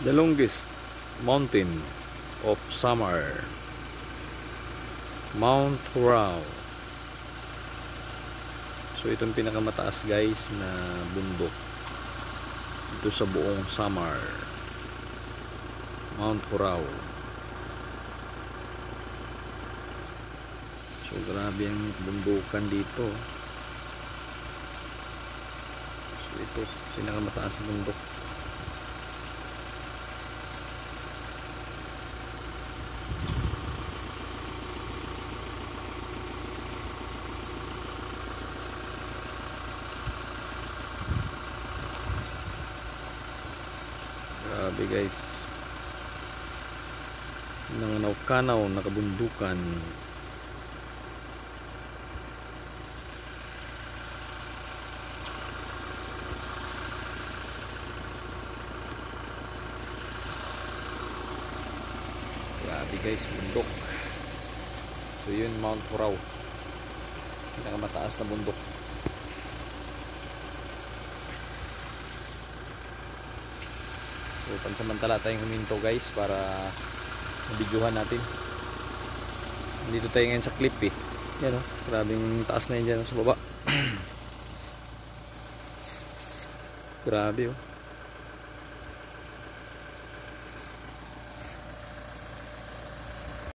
The longest mountain of summer, Mount Hurao. So itong pinakamataas guys na bundok dito sa buong Samar, Mount Hurao. So grabe ang bundukan dito. So ito pinakamataas na bundok. Grabe guys, nanganawkanaw na kabundukan. Grabe guys, bundok. So yun, Mount Hurao, pinakamataas na bundok. So pansamantala tayong huminto guys para mabidyohan natin. Dito tayo ngayon sa cliff eh. Yan o, grabing taas na yun dyan sa baba. Grabe oh.